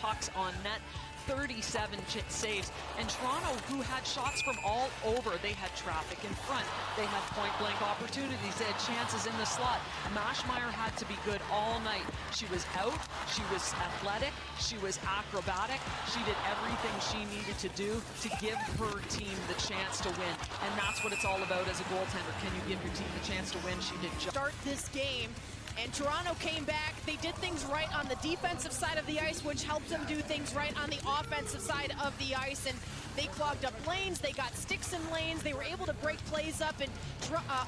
pucks on net, 37 saves. And Toronto, who had shots from all over, they had traffic in front, they had point-blank opportunities, they had chances in the slot. Maschmeyer had to be good all night. She was out, she was athletic, she was acrobatic, she did everything she needed to do to give her team the chance to win. And that's what it's all about as a goaltender. Can you give your team the chance to win? She did just start this game. And Toronto came back. They did things right on the defensive side of the ice, which helped them do things right on the offensive side of the ice. And they clogged up lanes. They got sticks in lanes. They were able to break plays up. And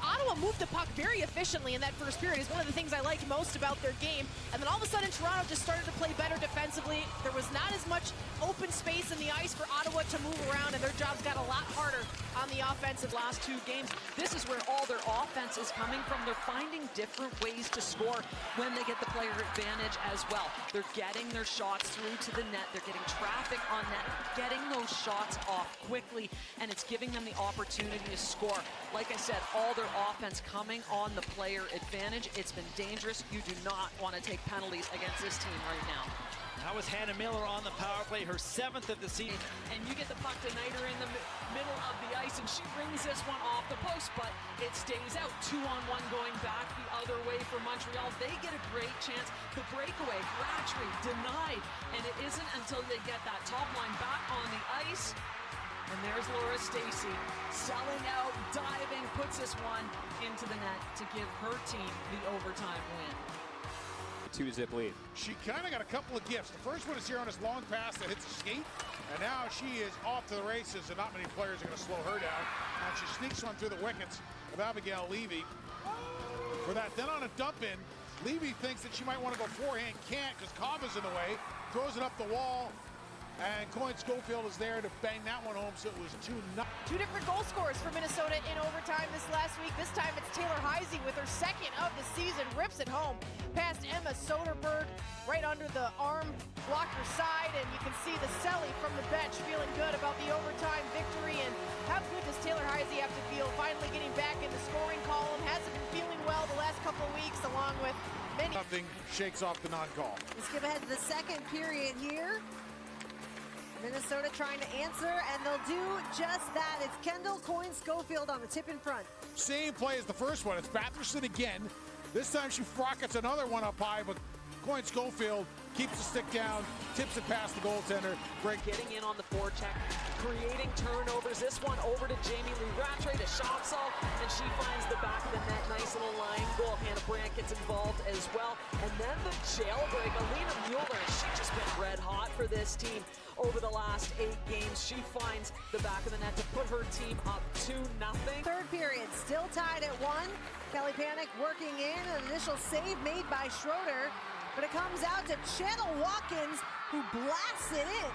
Ottawa moved the puck very efficiently in that first period. It's one of the things I liked most about their game. And then all of a sudden, Toronto just started to play better defensively. There was not as much open space in the ice for Ottawa to move around, and their jobs got a lot harder on the offensive. Last two games, this is where all their offense is coming from. They're finding different ways to score when they get the player advantage as well. They're getting their shots through to the net. They're getting traffic on net, getting those shots off quickly, and it's giving them the opportunity to score. Like I said, all their offense coming on the player advantage. It's been dangerous. You do not want to take penalties against this team right now. That was Hannah Miller on the power play, her 7th of the season. And you get the puck to Nider in the middle of the ice, and she brings this one off the post, but it stays out. 2-on-1 going back the other way for Montreal. They get a great chance. The breakaway, Ratchery denied, and it isn't until they get that top line back on the ice. And there's Laura Stacey selling out, diving, puts this one into the net to give her team the overtime win. 2-zip lead. She kind of got a couple of gifts. The first one is here on this long pass that hits the skate, and now she is off to the races, and not many players are going to slow her down. And she sneaks one through the wickets of Abigail Levy for that. Then on a dump in, Levy thinks that she might want to go forehand, can't because Cobb is in the way, throws it up the wall, and Coyne Schofield is there to bang that one home, so it was 2-0. Two different goal scorers for Minnesota in overtime this last week. This time it's Taylor Heisey with her 2nd of the season, rips it home past Emma Soderberg, right under the arm blocker side, and you can see the Selly from the bench feeling good about the overtime victory. And how good does Taylor Heisey have to feel finally getting back in the scoring column? Hasn't been feeling well the last couple of weeks, along with many. Nothing shakes off the non-call. Let's skip ahead to the second period here. Minnesota trying to answer, and they'll do just that. It's Kendall Coyne Schofield on the tip in front. Same play as the first one. It's Batherson again. This time she rockets another one up high, but Coyne Schofield keeps the stick down, tips it past the goaltender. Greg getting in on the forecheck, creating turnovers. This one over to Jamie Lee Rattray to Shopsall, and she finds the back of the net. Nice little line goal. Hannah Brandt gets involved as well. And then the jailbreak. Alina Mueller, she's just been red hot for this team over the last 8 games. She finds the back of the net to put her team up 2-0. Third period, still tied at 1. Kelly Panic working in, an initial save made by Schroeder, but it comes out to Channel Watkins, who blasts it in.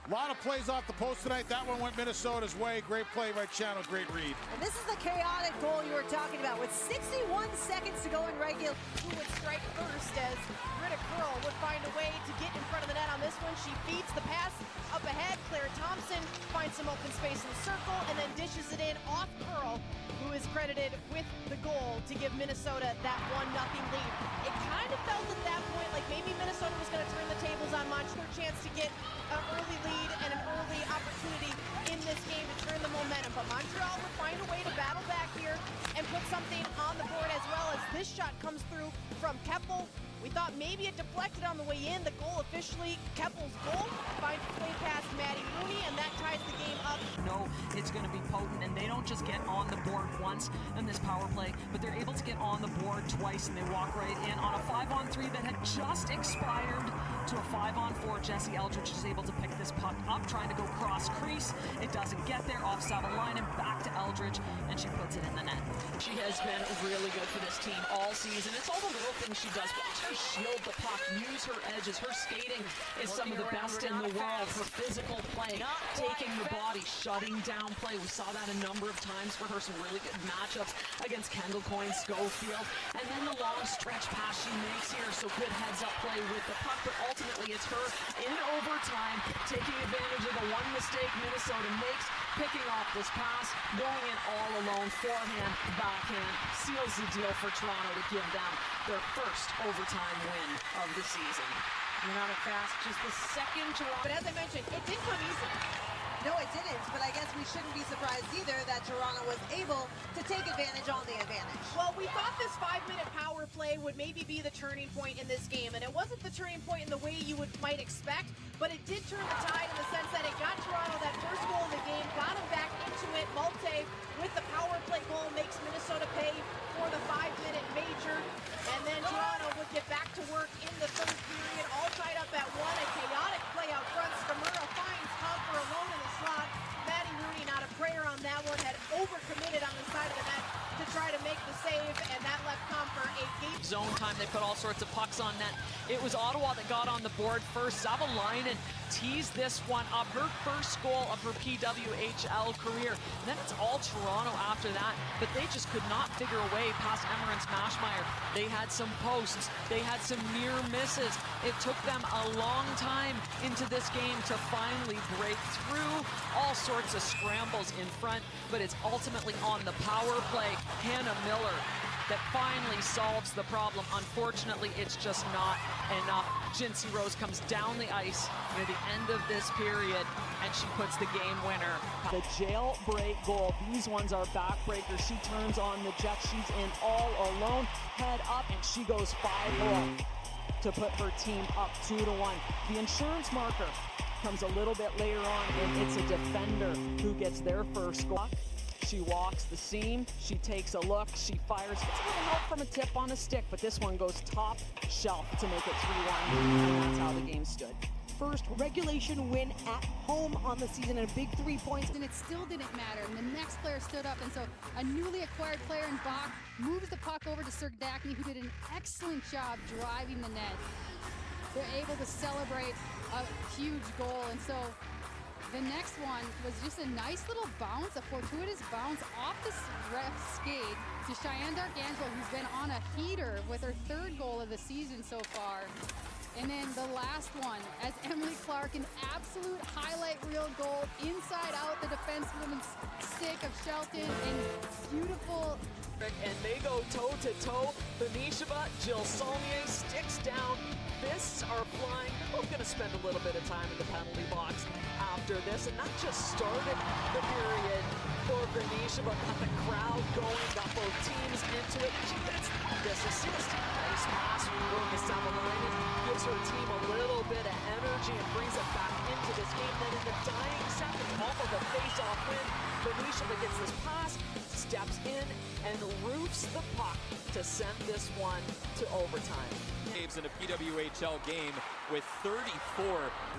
A lot of plays off the post tonight. That one went Minnesota's way. Great play by Channel, great read. And this is the chaotic goal you were talking about. With 61 seconds to go in regular. Who would strike first as Britta Curl would find a way to get in front of the net on this one. She feeds the pass up ahead. Claire Thompson finds some open space in the circle and then dishes it in off Curl, who is credited with the goal to give Minnesota that 1-0 lead. It kind of felt at that point like maybe Minnesota was going to turn the tables on Montreal. Chance to get an early lead and an early opportunity in this game to turn the momentum. But Montreal would find a way to battle back here and put something on the board, as well as this shot comes through from Keppel. We thought maybe it deflected on the way in. The goal officially, Keppel's goal, finds play past Maddie Mooney, and that ties the game up. No, it's going to be potent, and they don't just get on the board once in this power play, but they're able to get on the board twice, and they walk right in on a 5-on-3 that had just expired to a 5-on-4. Jessie Eldridge is able to pick this puck up, trying to go cross crease. It doesn't get there, off line and back to Eldridge, and she puts it in the net. She has been really good for this team all season. It's all the little things she does, but she shield the puck, use her edges. Her skating is some of the best in the world. Her physical play, taking the body, shutting down play. We saw that a number of times for her. Some really good matchups against Kendall Coyne Schofield. And then the long stretch pass she makes here. So good heads-up play with the puck, but ultimately it's her in overtime, taking advantage of the one mistake Minnesota makes, picking off this pass, going in all alone, forehand, backhand, seals the deal for Toronto to give them their first overtime win of the season. You're not fast, just the second Toronto. But as I mentioned, it didn't come easy. No, it didn't, but I guess we shouldn't be surprised either that Toronto was able to take advantage on the advantage. Well, we thought this 5-minute power play would maybe be the turning point in this game, and it wasn't the turning point in the way you might expect, but it did turn the tide in the sense that it got Toronto that first goal of the game, got them back into it. Malte with the power play goal makes Minnesota pay for the 5-minute major, and then Toronto would get back to work in the third period, all tied up at 1. A chaotic play out front. Skamura finds Comfer alone in the slot. Matty Rooney, not a prayer on that one, had overcommitted on the side of the net to try to make the save, and that left Comfer a game. Zone time, they put all sorts of pucks on net. It was Ottawa that got on the board first. Savalainen teased this one up, her first goal of her PWHL career. And then it's all Toronto after that, but they just could not figure a way past Emmerance Mashmeyer. They had some posts, they had some near misses. It took them a long time into this game to finally break through. All sorts of scrambles in front, but it's ultimately on the power play. Hannah Miller that finally solves the problem. Unfortunately, it's just not enough. Jinsey Rose comes down the ice near the end of this period, and she puts the game winner. The jailbreak goal. These ones are backbreakers. She turns on the jet. She's in all alone. Head up, and she goes 5-0 to put her team up 2-1. The insurance marker comes a little bit later on, and it's a defender who gets their first goal. She walks the seam, she takes a look, she fires, gets a little help from a tip on a stick, but this one goes top shelf to make it 3-1, and that's how the game stood. First regulation win at home on the season and a big 3 points. And it still didn't matter. And the next player stood up, and so a newly acquired player in Bach moves the puck over to Sergdakny, who did an excellent job driving the net. They're able to celebrate a huge goal, and so the next one was just a nice little bounce, a fortuitous bounce off the ref's skate to Cheyenne Darkangelo, who's been on a heater with her third goal of the season so far. And then the last one, as Emily Clark, an absolute highlight reel goal inside out the defensewoman's stick of Shelton, and beautiful. And they go toe-to-toe. Benisheva, Jill Saulnier sticks down. Fists are flying. They're both going to spend a little bit of time in the penalty box after this. And that just started the period for Benisheva. Got the crowd going, got both teams into it. She gets this assist. Nice pass from Savalainen. Gives her team a little bit of energy and brings it back into this game. Then in the dying seconds, off of a face-off win, Benisheva gets this pass, steps in, and roofs the puck to send this one to overtime. Saves in a PWHL game with 34,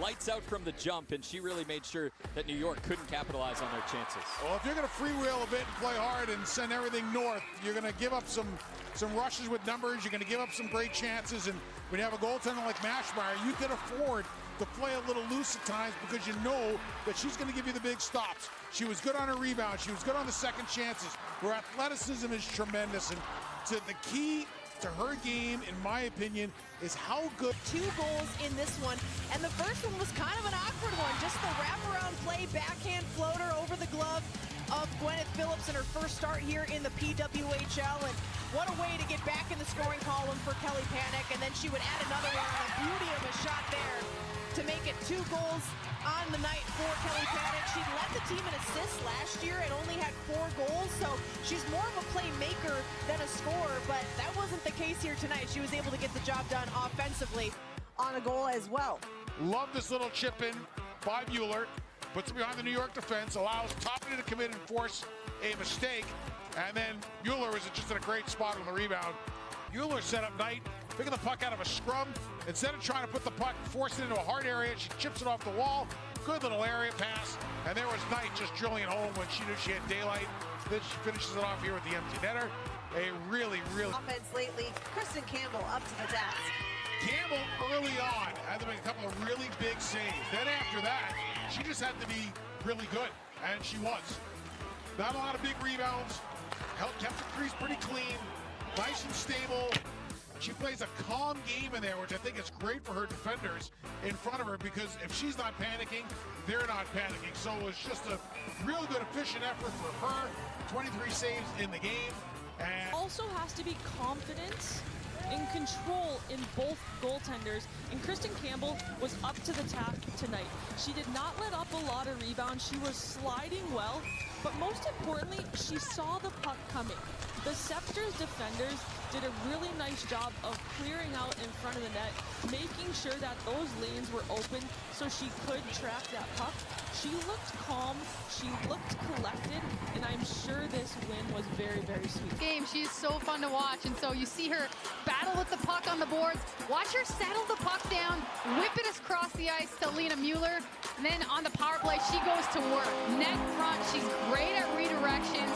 lights out from the jump, and she really made sure that New York couldn't capitalize on their chances. Well, if you're going to freewheel a bit and play hard and send everything north, you're going to give up some rushes with numbers. You're going to give up some great chances, and when you have a goaltender like Mashmeyer, you can afford to play a little loose at times because you know that she's going to give you the big stops. She was good on her rebound. She was good on the second chances. Her athleticism is tremendous, and the key to her game, in my opinion, is how good. 2 goals in this one, and the first one was kind of an awkward one. Just the wraparound play, backhand floater over the glove of Gwyneth Phillips in her first start here in the PWHL, and what a way to get back in the scoring column for Kelly Panic, and then she would add another one, a beauty of a shot there to make it 2 goals on the night for Kelly Panic. She led the team in assists last year and only had 4 goals, so she's more of a playmaker than a scorer, but that wasn't the case here tonight. She was able to get the job done offensively. On a goal as well. Love this little chip in by Mueller. Puts it behind the New York defense, allows Toppany to come in and force a mistake, and then Mueller is just in a great spot on the rebound. Mueller set up Knight, picking the puck out of a scrum. Instead of trying to put the puck, force it into a hard area, she chips it off the wall. Good little area pass, and there was Knight just drilling it home when she knew she had daylight. Then she finishes it off here with the empty netter. A really offense lately. Kristen Campbell up to the task. Campbell early on had to make a couple of really big saves. Then after that, she just had to be really good, and she was. Not a lot of big rebounds. Kept the crease pretty clean, nice and stable. She plays a calm game in there, which I think is great for her defenders in front of her, because if she's not panicking, they're not panicking. So it was just a real good, efficient effort for her. 23 saves in the game. And also has to be confident in control in both goaltenders, and Kristen Campbell was up to the task tonight. She did not let up a lot of rebounds. She was sliding well, but most importantly, she saw the puck coming. The Sceptres defenders did a really nice job of clearing out in front of the net, making sure that those lanes were open so she could track that puck. She looked calm, she looked collected, and I'm sure this win was very, very sweet. Game, she's so fun to watch, and so you see her battle with the puck on the boards. Watch her settle the puck down, whip it across the ice to Lena Mueller. And then on the power play, she goes to work. Net front, she's great at redirections.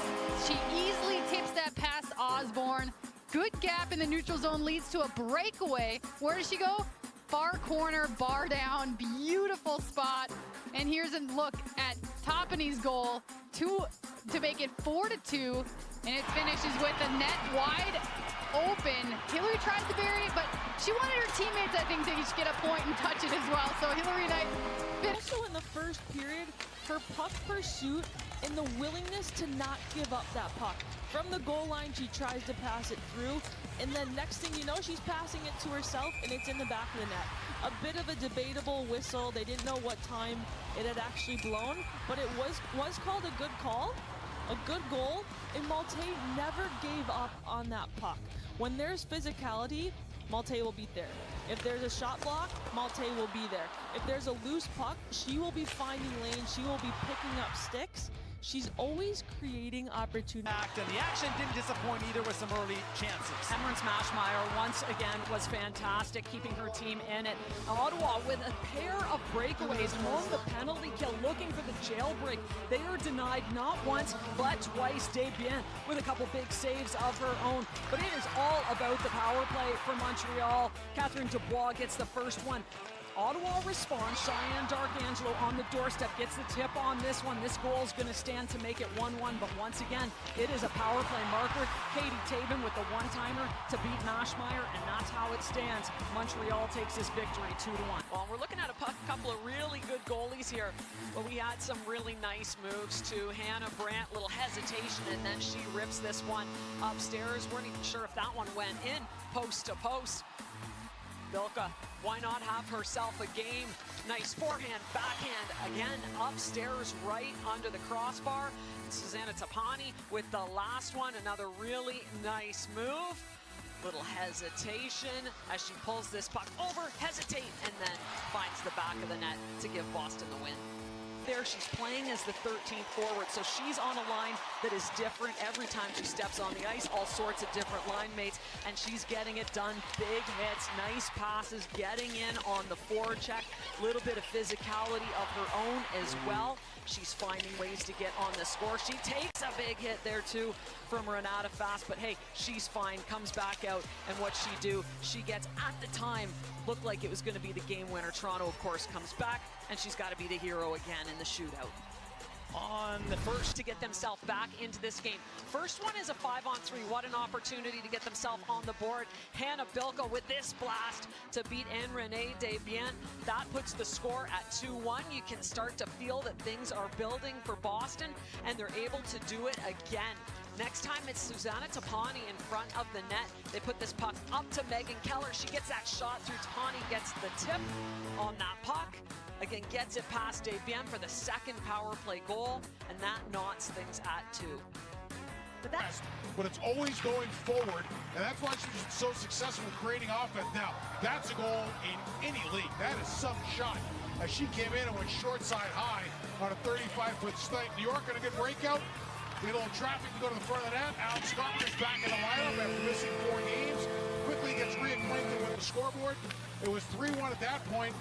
She easily tips that past Osborne. Good gap in the neutral zone leads to a breakaway. Where does she go? Far corner, bar down, beautiful spot. And here's a look at Toppany's goal to make it 4-2. And it finishes with the net wide open. Hillary tries to bury it, but she wanted her teammates, I think, to each get a point and touch it as well. So Hillary Knight. Also in the first period, her puck pursuit and the willingness to not give up that puck. From the goal line, she tries to pass it through, and then next thing you know, she's passing it to herself, and it's in the back of the net. A bit of a debatable whistle. They didn't know what time it had actually blown, but it was called a good call, a good goal, and Malte never gave up on that puck. When there's physicality, Malte will be there. If there's a shot block, Malte will be there. If there's a loose puck, she will be finding lanes, she will be picking up sticks. She's always creating opportunity. And the action didn't disappoint either with some early chances. Cameron Smashmeyer once again was fantastic, keeping her team in it. Ottawa with a pair of breakaways on the penalty kill, looking for the jailbreak. They are denied not once, but twice. Desbiens with a couple big saves of her own. But it is all about the power play for Montreal. Catherine Dubois gets the first one. Ottawa responds. Cheyenne D'Arcangelo on the doorstep gets the tip on this one. This goal is going to stand to make it 1-1, but once again, it is a power play marker. Katie Taben with the one-timer to beat Mashmeyer, and that's how it stands. Montreal takes this victory 2-1. Well, we're looking at a couple of really good goalies here, but we had some really nice moves too. Hannah Brandt, little hesitation, and then she rips this one upstairs. Weren't even sure if that one went in post to post. Bilka, why not have herself a game? Nice forehand, backhand, again, upstairs, right under the crossbar. Susanna Tapani with the last one, another really nice move. Little hesitation as she pulls this puck over, hesitate, and then finds the back of the net to give Boston the win. There, she's playing as the 13th forward, so she's on a line that is different every time she steps on the ice. All sorts of different line mates, and she's getting it done. Big hits, nice passes, getting in on the forecheck. A little bit of physicality of her own as well. She's finding ways to get on the score. She takes a big hit there too from Renata Fast, but hey, she's fine, comes back out, and what she do, she gets, at the time, looked like it was going to be the game winner. Toronto, of course, comes back, and she's got to be the hero again in the shootout. On the first to get themselves back into this game. First one is a 5-on-3. What an opportunity to get themselves on the board. Hannah Bilka with this blast to beat Anne-Renee Desbiens. That puts the score at 2-1. You can start to feel that things are building for Boston, and they're able to do it again. Next time it's Susanna Tapani in front of the net. They put this puck up to Megan Keller. She gets that shot through. Tapani gets the tip on that puck. Again, gets it past Desbiens for the second power play goal, and that knots things at 2. But it's always going forward, and that's why she's so successful with creating offense. Now, that's a goal in any league. That is some shot. As she came in and went short side high on a 35-foot snipe. New York got a good breakout. A little traffic to go to the front of the net. Alex Scotland is back in the lineup after missing 4 games. Quickly gets reacquainted with the scoreboard. It was 3-1 at that point.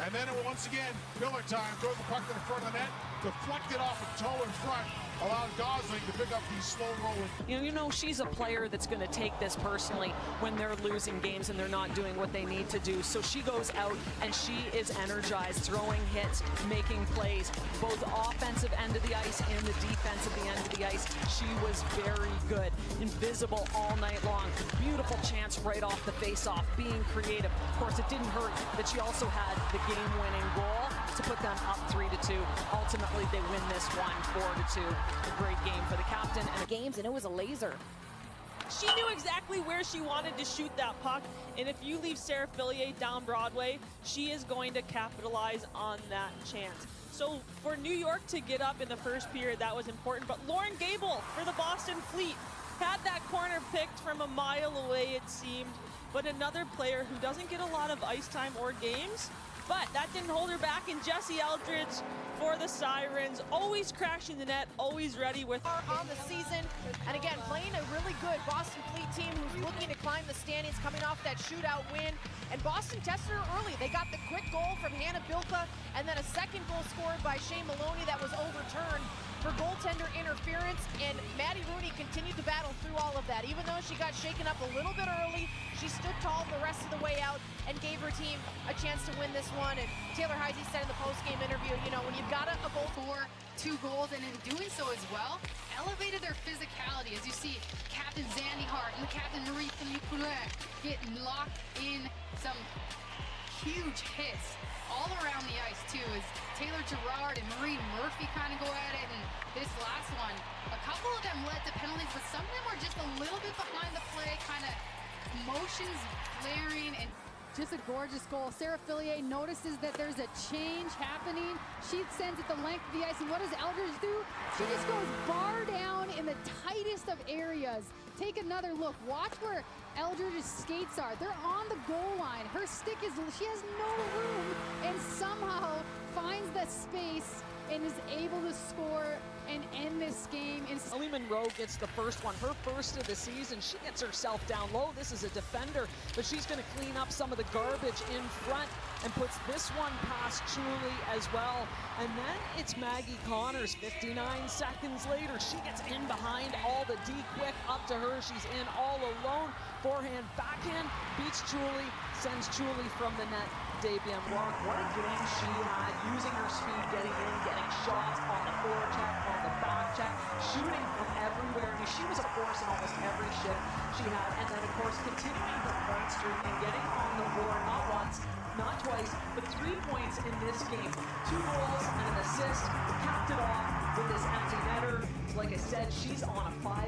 And then once again, Miller time, throws the puck to the front of the net, deflected off a toe in front, allowed Gosling to pick up these slow rolling. You know, she's a player that's going to take this personally when they're losing games and they're not doing what they need to do. So she goes out and she is energized, throwing hits, making plays, both offensive end of the ice and the defensive end of the ice. She was very good, invisible all night long. Beautiful chance right off the face-off, being creative. Of course, it didn't hurt that she also had the game-winning goal to put them up 3-2. Ultimately, they win this one 4-2. A great game for the captain and Games, and it was a laser. She knew exactly where she wanted to shoot that puck, and if you leave Sarah Fillier down Broadway, she is going to capitalize on that chance. So for New York to get up in the first period, that was important. But Lauren Gable for the Boston Fleet had that corner picked from a mile away, it seemed. But another player who doesn't get a lot of ice time or games, but that didn't hold her back. And Jessie Eldridge for the Sirens, always crashing the net, always ready with on the season. And again, playing a really good Boston Fleet team who's looking to climb the standings, coming off that shootout win. And Boston tested her early. They got the quick goal from Hannah Bilka, and then a second goal scored by Shane Maloney that was overturned for goaltender interference. And Maddie Rooney continued to battle through all of that. Even though she got shaken up a little bit early, she stood tall the rest of the way out and gave her team a chance to win this one. And Taylor Heisey said in the post-game interview, you know, when you've got a goal for 2 goals, and in doing so as well, elevated their physicality. As you see, Captain Zandy Hart and the Captain Marie-Philippe Poulin getting locked in some huge hits all around the ice too, as Taylor Gerard and Marie Murphy kind of go at it. And this last one, a couple of them led to penalties, but some of them were just a little bit behind the play, kind of motions flaring, and just a gorgeous goal. Sarah Fillier notices that there's a change happening. She sends it the length of the ice, and what does Eldridge do? She just goes bar down in the tightest of areas. Take another look. Watch where Eldridge's skates are. They're on the goal line. Her stick is, she has no room, and somehow finds the space and is able to score and end this game. Ellie Monroe gets the first one, her first of the season. She gets herself down low. This is a defender, but she's going to clean up some of the garbage in front and puts this one past Julie as well. And then it's Maggie Connors. 59 seconds later, she gets in behind all the D quick up to her. She's in all alone. Forehand, backhand, beats Julie, sends Julie from the net. Davian Blanc, what a game she had, using her speed, getting in, getting shots on the forecheck, on the back check, shooting from everywhere. I mean, she was a force in almost every shift she had. And then, of course, continuing her point streak and getting on the board, not once, not twice, but 3 points in this game. 2 goals and an assist, capped it off with this empty netter. Like I said, she's on a 5.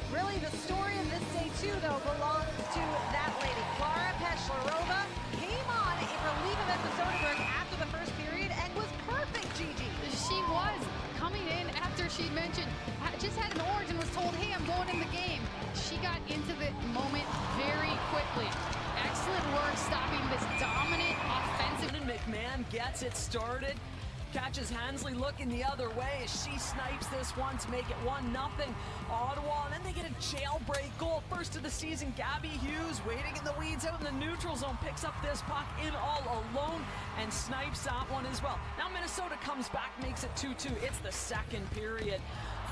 Really, the story of this day, too, though, belongs to that lady. Klara Peshlarova came on in relief of Essa Soderberg after the first period and was perfect, Gigi. She was coming in after she mentioned, just had an orange and was told, hey, I'm going in the game. She got into the moment very quickly. Excellent work stopping this dominant offensive. McMahon gets it started. Catches Hansley looking the other way as she snipes this one to make it 1-0 Ottawa, and then they get a jailbreak goal. First of the season, Gabby Hughes waiting in the weeds out in the neutral zone, picks up this puck in all alone and snipes that one as well. Now Minnesota comes back, makes it 2-2. It's the second period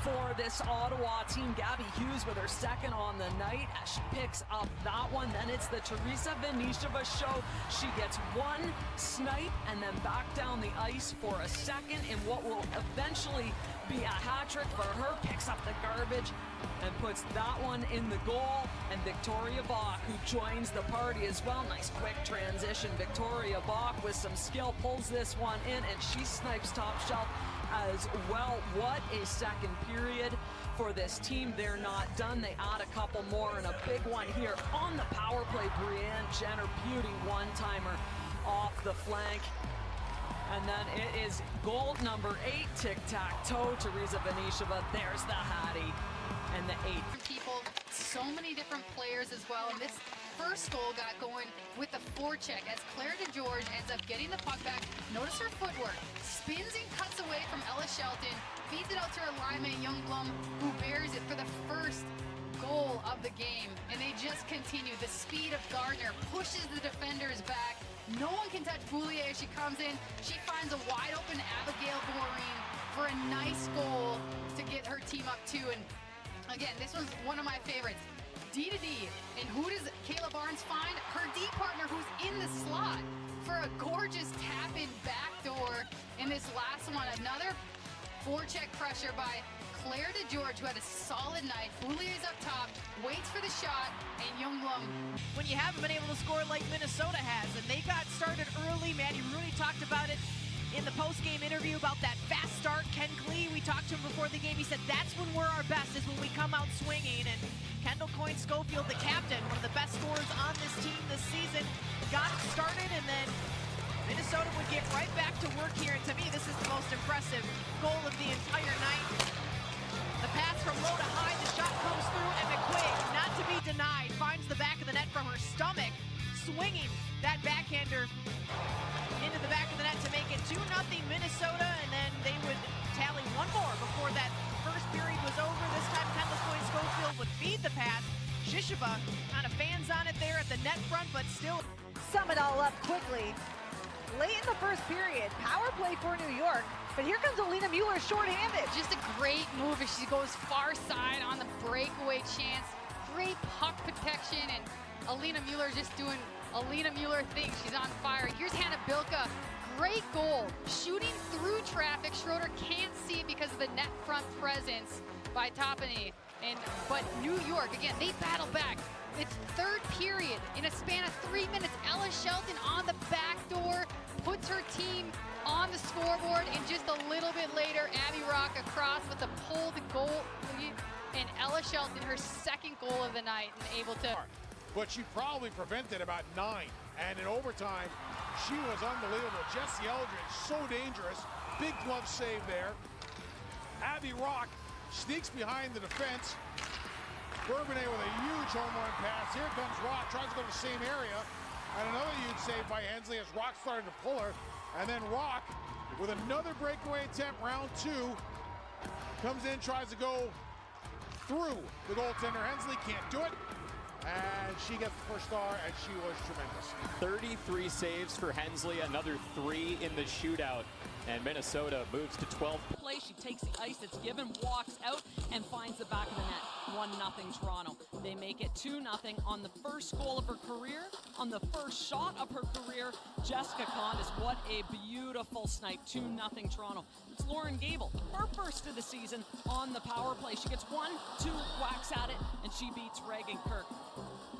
for this Ottawa team. Gabby Hughes with her second on the night as she picks up that one. Then it's the Teresa Venisheva show. She gets one snipe and then back down the ice for a second in what will eventually be a hat trick for her. Picks up the garbage and puts that one in the goal. And Victoria Bach, who joins the party as well. Nice quick transition. Victoria Bach with some skill pulls this one in, and she snipes top shelf as well. What a second period for this team. They're not done. They add a couple more, and a big one here on the power play. Brianne Jenner, beauty one-timer off the flank. And then it is goal number 8, tic-tac-toe. Teresa Venisheva, there's the Hattie and the 8. People, so many different players as well, and this first goal got going with the forecheck as Claire DeGeorge ends up getting the puck back. Notice her footwork, spins and cuts away from Ella Shelton, feeds it out to her lineman Youngblom, who buries it for the first goal of the game. And they just continue. The speed of Gardner pushes the defenders back. No one can touch Boulier as she comes in. She finds a wide open Abigail Boreen for a nice goal to get her team up 2. And again, this was one of my favorites. D to D. And who does Kayla Barnes find? Her D partner, who's in the slot for a gorgeous tap-in backdoor in this last one. Another forecheck pressure by Claire DeGeorge, who had a solid night. Boulier's up top, waits for the shot, and Youngblom. When you haven't been able to score like Minnesota has, and they got started early. Maddie Rooney talked about it in the post-game interview about that fast start. Ken Klee, we talked to him before the game. He said that's when we're our best, is when we come out swinging. And Kendall Coyne-Schofield, the captain, one of the best scorers on this team this season, got it started, and then Minnesota would get right back to work here. And to me, this is the most impressive goal of the entire night. The pass from low to high, the shot comes through, and McQuaig, not to be denied, finds the back of the net from her stomach, swinging that backhander into the back of the net to make it 2-0 Minnesota, and then they would tally one more before that first period was over. This time, Kendall Coyne-Schofield would feed the pass. Shishiba kind of fans on it there at the net front, but still. Sum it all up quickly. Late in the first period, power play for New York, but here comes Alina Mueller shorthanded. Just a great move as she goes far side on the breakaway chance. Great puck protection, and Alina Mueller just doing Alina Mueller things. She's on fire. Here's Hannah Bilka. Great goal. Shooting through traffic. Schroeder can't see it because of the net front presence by Toppany. But New York, again, they battle back. It's third period. In a span of 3 minutes, Ella Shelton on the back door puts her team on the scoreboard, and just a little bit later, Abby Rock across with a pulled goal, and Ella Shelton, her second goal of the night, and able to. But she probably prevented about 9, and in overtime, she was unbelievable. Jessie Eldridge, so dangerous. Big glove save there. Abby Rock sneaks behind the defense. Bourbonnais with a huge home run pass. Here comes Rock, tries to go to the same area. And another huge save by Hensley as Rock started to pull her. And then Rock, with another breakaway attempt, round 2, comes in, tries to go through the goaltender. Hensley can't do it. And she gets the first star, and she was tremendous. 33 saves for Hensley, another 3 in the shootout. And Minnesota moves to 12. Play, she takes the ice that's given, walks out, and finds the back of the net. 1-0 Toronto. They make it 2-0 on the first goal of her career, on the first shot of her career. Jessica Condas, what a beautiful snipe. 2-0 Toronto. It's Lauren Gable, her first of the season on the power play. She gets 1-2 whacks at it, and she beats Reagan Kirk.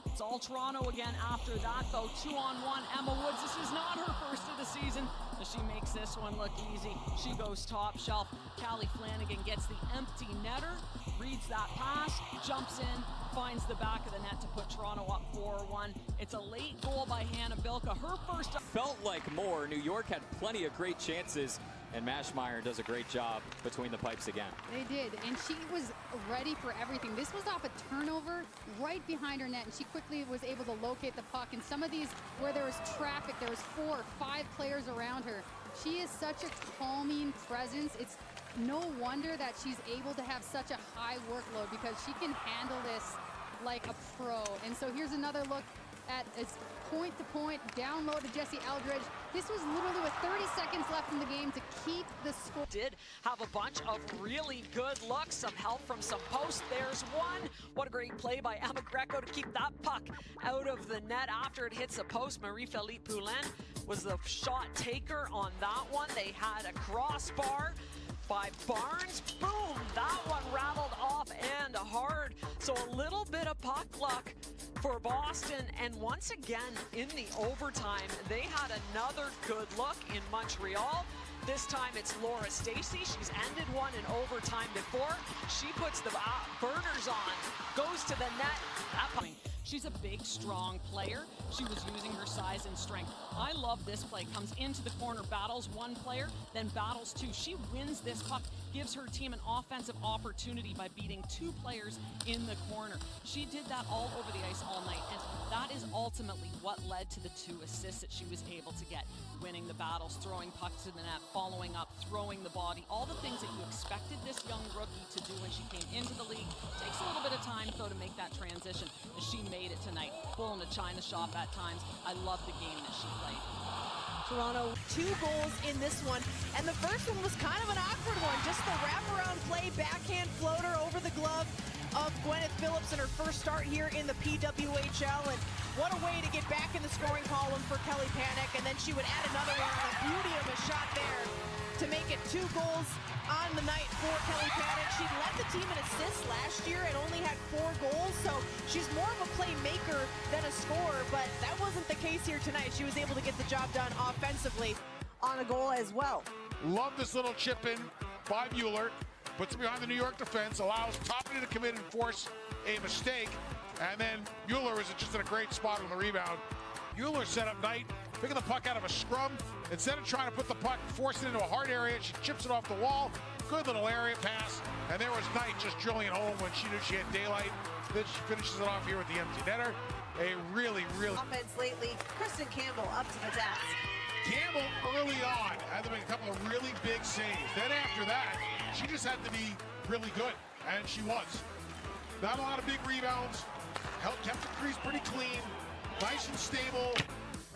It's all Toronto again after that, though. 2-on-1, Emma Woods. This is not her first of the season, but she makes this one look easy. She goes top shelf. Callie Flanagan gets the empty netter, reads that pass, jumps in, finds the back of the net to put Toronto up 4-1. It's a late goal by Hannah Bilka. Her first. Felt like more. New York had plenty of great chances, and Mashmeyer does a great job between the pipes again. They did, and she was ready for everything. This was off a turnover right behind her net, and she quickly was able to locate the puck. And some of these, where there was traffic, there was 4 or 5 players around her. She is such a calming presence. It's no wonder that she's able to have such a high workload, because she can handle this like a pro. And so here's another look at its point-to-point, down low to Jessie Eldridge. This was literally with 30 seconds left in the game to keep the score. Did have a bunch of really good looks, some help from some posts. There's one. What a great play by Emma Greco to keep that puck out of the net after it hits the post. Marie-Philippe Poulin was the shot taker on that one. They had a crossbar by Barnes. Boom! That one rattled off and hard. So a little bit of puck luck for Boston, and once again in the overtime they had another good look in Montreal. This time it's Laura Stacey. She's ended one in overtime before. She puts the burners on, goes to the net. That puck. She's a big, strong player. She was using her size and strength. I love this play. Comes into the corner, battles one player, then battles 2. She wins this puck, gives her team an offensive opportunity by beating 2 players in the corner. She did that all over the ice all night, and that is ultimately what led to the 2 assists that she was able to get. Winning the battles, throwing pucks to the net, following up, throwing the body, all the things that you expected this young rookie to do when she came into the league. Takes a little bit of time, though, to make that transition, and she made it tonight. Pulling a China shop at times. I love the game that she played. Toronto, 2 goals in this one, and the first one was kind of an awkward one. Just the wraparound play, backhand floater over the glove of Gwyneth Phillips in her first start here in the PWHL, and what a way to get back in the scoring column for Kelly Panic. And then she would add another one, a beauty of a shot there to make it 2 goals on the night for Kelly Panic. She led the team in assists last year and only had 4 goals, so she's more of a playmaker than a scorer, but that wasn't the case here tonight. She was able to get the job done offensively. on a goal as well. Love this little chip in by Mueller. Puts it behind the New York defense, allows Toppany to come in and force a mistake. And then Mueller is just in a great spot on the rebound. Mueller set up Knight, picking the puck out of a scrum. Instead of trying to put the puck, force it into a hard area, she chips it off the wall. Good little area pass. And there was Knight just drilling it home when she knew she had daylight. Then she finishes it off here with the empty netter. A really offense lately. Kristen Campbell up to the task. Campbell early on had to make a couple of really big saves. Then after that, she just had to be really good, and she was. Not a lot of big rebounds. Kept the crease pretty clean, nice and stable.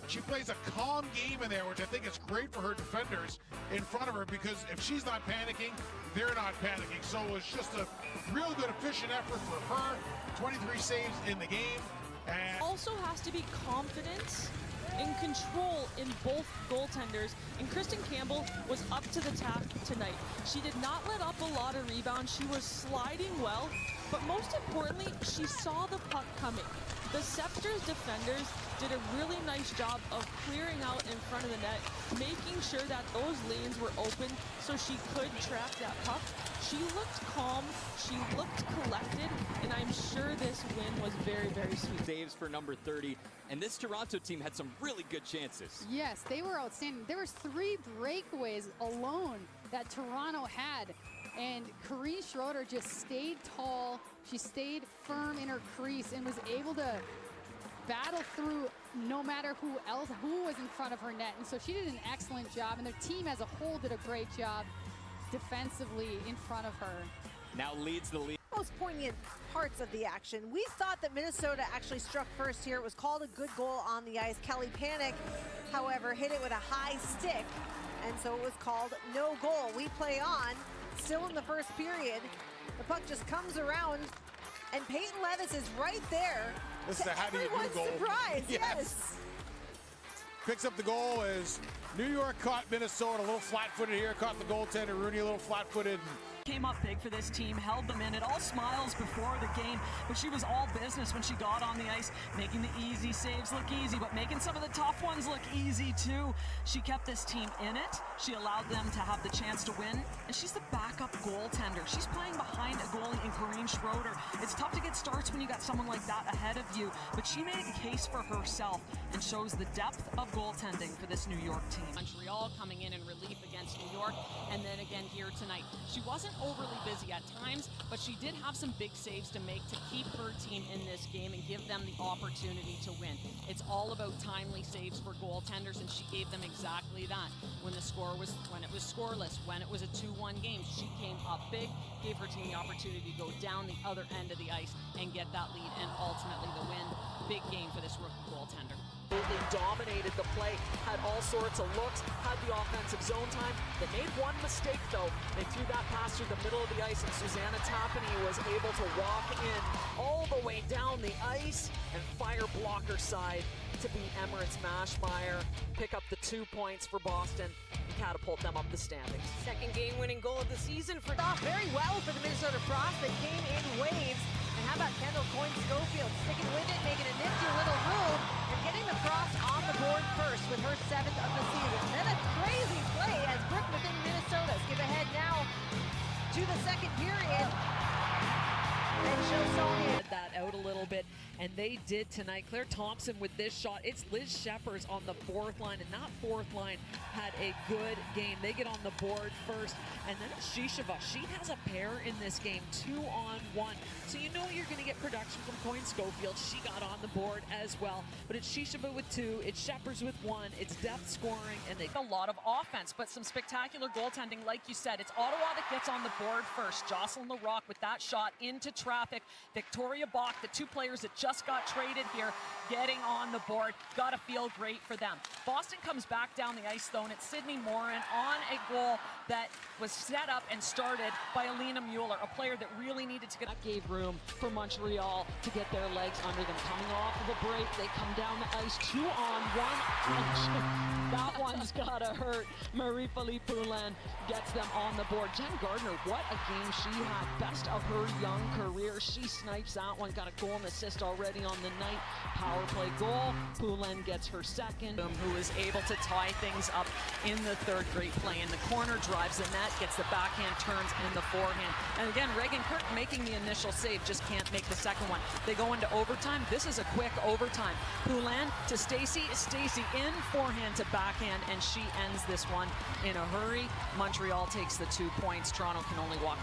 She plays a calm game in there, which I think is great for her defenders in front of her, because if she's not panicking, they're not panicking. So it was just a real good, efficient effort for her. 23 saves in the game. And also has to be confident and control in both goaltenders, and Kristen Campbell was up to the task tonight. She did not let up a lot of rebounds. She was sliding well, but most importantly, she saw the puck coming. The Sceptres defenders did a really nice job of clearing out in front of the net, making sure that those lanes were open so she could trap that puck. She looked calm, she looked collected, and I'm sure this win was very, very sweet. Saves for number 30, and this Toronto team had some really good chances. Yes, they were outstanding. There was 3 breakaways alone that Toronto had, and Corrine Schroeder just stayed tall. She stayed firm in her crease and was able to battle through no matter who was in front of her net. And so she did an excellent job, and their team as a whole did a great job defensively in front of her. Now leads the league. Most poignant parts of the action. We thought that Minnesota actually struck first here. It was called a good goal on the ice. Kelly Panic, however, hit it with a high stick, and so it was called no goal. We play on, still in the first period. The puck just comes around, and Peyton Levis is right there. This is a how do you do goal. Surprise, yes. Picks up the goal as New York caught Minnesota a little flat-footed here. Caught the goaltender, Rooney, a little flat-footed. Came up big for this team, held them in. It all smiles before the game, but she was all business when she got on the ice, making the easy saves look easy, but making some of the tough ones look easy too. She kept this team in it. She allowed them to have the chance to win, and she's the backup goaltender. She's playing behind a goalie in Corrine Schroeder. It's tough to get starts when you got someone like that ahead of you, but she made a case for herself and shows the depth of goaltending for this New York team. Montreal coming in relief against New York, and then again here tonight. She wasn't overly busy at times, but she did have some big saves to make to keep her team in this game and give them the opportunity to win. It's all about timely saves for goaltenders, and she gave them exactly that. When it was scoreless, when it was a 2-1 game, she came up big, gave her team the opportunity to go down the other end of the ice and get that lead, and ultimately the win. Big game for this rookie goaltender. Absolutely dominated the play, had all sorts of looks, had the offensive zone time. They made one mistake though. They threw that pass through the middle of the ice, and Susanna Toppany was able to walk in all the way down the ice and fire blocker side to beat Emirates Mashmeyer, pick up the 2 points for Boston, and catapult them up the standings. Second game-winning goal of the season for off very well for the Minnesota Frost. They came in waves. And how about Kendall Coyne-Schofield sticking with it, making a nifty little move, and getting the Frost on the board first with her 7th of the season. Then a crazy play as Brooke within Minnesota. Skip ahead now to the second period. And show Sonia That out a little bit, and they did tonight. Claire Thompson with this shot. It's Liz Shepherds on the 4th line, and that 4th line had a good game. They get on the board first, and then it's Shisheva. She has a pair in this game, 2-on-1. So you know you're going to get production from Coyne-Schofield. She got on the board as well, but it's Shisheva with 2, it's Shepherds with 1, it's depth scoring, and they a lot of offense, but some spectacular goaltending. Like you said, it's Ottawa that gets on the board first. Jocelyn Larocque with that shot into traffic. Victoria Bach, the 2 players that just got traded here, getting on the board. Gotta feel great for them. Boston comes back down the ice though, and it's Sydney Morin on a goal that was set up and started by Alina Mueller, a player that really needed to get. That gave room for Montreal to get their legs under them. Coming off of a break, they come down the ice, 2-on-1. That one's gotta hurt. Marie-Philippe Poulin gets them on the board. Jen Gardner, what a game she had. Best of her young career. She snipes that one, got a goal and assist already. already on the night. Power play goal. Poulin gets her second. Who is able to tie things up in the third. Great play in the corner, drives the net, gets the backhand, turns in the forehand. And again, Reagan Kirk making the initial save, just can't make the second one. They go into overtime. This is a quick overtime. Poulin to Stacy. Stacy in forehand to backhand, and she ends this one in a hurry. Montreal takes the 2 points. Toronto can only walk away.